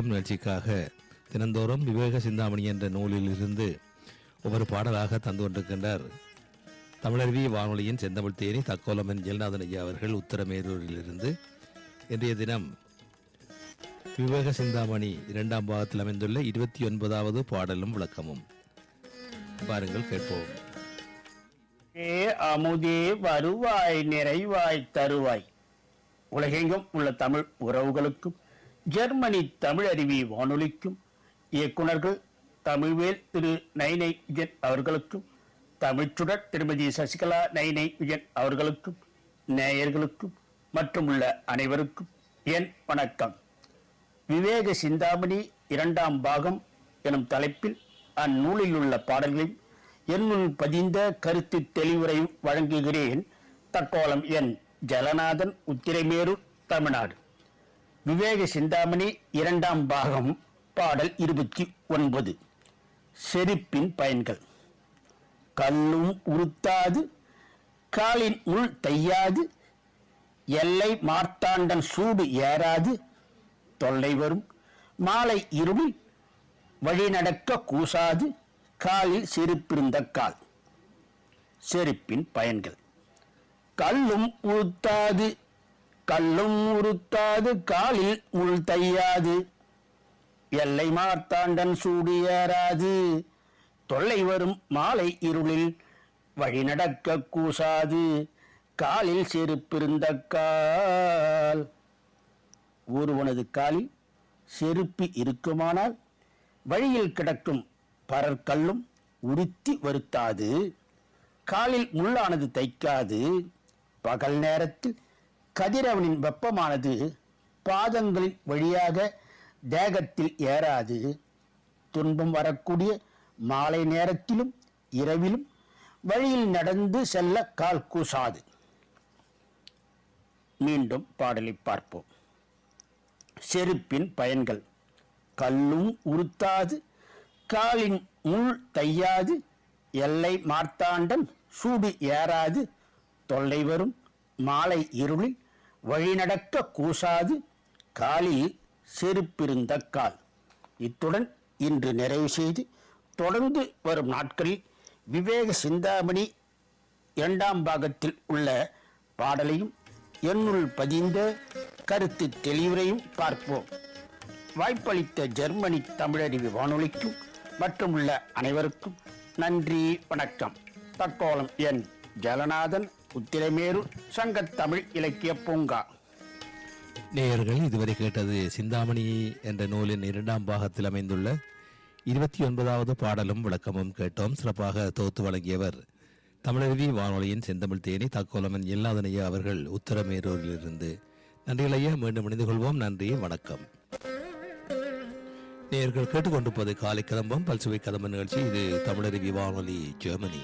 நிகழ்ச்சிக்காக தினந்தோறும் விவேக சிந்தாமணி என்ற நூலில் இருந்து ஒவ்வொரு பாடலாக தந்து கொண்டிருக்கின்றார் தமிழருவி வானொலியின் செந்தமிழ் தேனி தக்கோலமன் ஜெல்நாதன் ஐயா அவர்கள் உத்தரமேரூரிலிருந்து. இன்றைய தினம் விவேக சிந்தாமணி 2ஆம் பாகத்தில் அமைந்துள்ள 29வது பாடலும் விளக்கமும். பாருங்கள், கேட்போம். அமுதே வருவாய் நிறைவாய் தருவாய். உலகெங்கும் உள்ள தமிழ் உறவுகளுக்கும் ஜெர்மனி தமிழருவி வானொலிக்கும் இயக்குநர்கள் தமிழ்வேல் திரு நைனை விஜயன் அவர்களுக்கும் தமிழ்ச்சுடர் திருமதி சசிகலா நைனை விஜயன் அவர்களுக்கும் நேயர்களுக்கும் மற்றும் உள்ள அனைவருக்கும் என் வணக்கம். விவேக சிந்தாமணி 2ஆம் பாகம் எனும் தலைப்பில் அந்நூலில் உள்ள பாடல்களையும் என்னுள் பதிந்த கருத்து தெளிவுரையும் வழங்குகிறேன். தக்கோலம் என் ஜலநாதன், உத்திரமேரூர், தமிழ்நாடு. விவேக சிந்தாமணி 2ஆம் பாகம், பாடல் 29. செருப்பின் பயன்கள். கல்லும் உறுத்தாது, காலின் முள் தையாது, எல்லை மார்த்தாண்டன் சூடு ஏறாது, தொல்லை வரும் மாலை இருளில் வழி நடக்க கூசாது, காலில் செருப்பிருந்த கால். செருப்பின் பயன்கள். கல்லும் உறுத்தாது, கல்லும் உறுத்தாது, காலில் முள் தையாது, எல்லை மார்த்தாண்டன் சூடு ஏறாது, தொல்லை வரும் மாலை இருளில் வழி நடக்க கூசாது, காலில் செருப்பிருந்த கால். ஒருவனது காலில் செருப்பு இருக்குமானால் வழியில் கிடக்கும் பரற்கல்லும் உறுத்தி வருத்தாது, காலில் முள்ளானது தைக்காது, பகல் நேரத்தில் கதிரவனின் வெப்பமானது பாதங்களின் வழியாக தேகத்தில் ஏறாது, துன்பம் வரக்கூடிய மாலை நேரத்திலும் இரவிலும் வழியில் நடந்து செல்ல கால் கூசாது. மீண்டும் பாடலை பார்ப்போம். செருப்பின் பயன்கள். கல்லும் உறுத்தாது, காலின் முள் தையாது, எல்லை மார்த்தாண்டன் சூடு ஏறாது, தொல்லை வரும் மாலை இருளில் வழிநடக்க கூசாது, காலில் செருப்பிருந்த கால். இத்துடன் இன்று நிறைவு செய்து தொடர்ந்து வரும் நாட்களில் விவேக சிந்தாமணி 2ஆம் பாகத்தில் உள்ள பாடலையும் என்னுள் பதிந்த கருத்து தெளிவுரையும் பார்ப்போம். வாய்ப்பளித்த ஜெர்மனி தமிழருவி வானொலிக்கும் மற்றும் உள்ள அனைவருக்கும் நன்றி, வணக்கம். தக்கோலம் என் ஜலநாதன், உத்திரமேரூர், சங்கத்தமிழ் இலக்கிய பூங்கா. நேயர்கள் இதுவரை கேட்டது சிந்தாமணி என்ற நூலின் 2ஆம் பாகத்தில் அமைந்துள்ள 29வது பாடலும் விளக்கமும் கேட்டோம். சிறப்பாக தொகுத்து வழங்கியவர் தமிழருவி வானொலியின் செந்தமிழ் தேனி தக்கோலமன் ஜெல்நாதன் ஐயா அவர்கள், உத்தரமேரூரிலிருந்து. நன்றிகள் ஐயா. மீண்டும் இணைந்து கொள்வோம். நன்றி, வணக்கம். நேயர்கள் கேட்டுக்கொண்டிருப்பது காலை கதம்பம் பல்சுவை கதம்ப நிகழ்ச்சி. இது தமிழருவி வானொலி, ஜெர்மனி.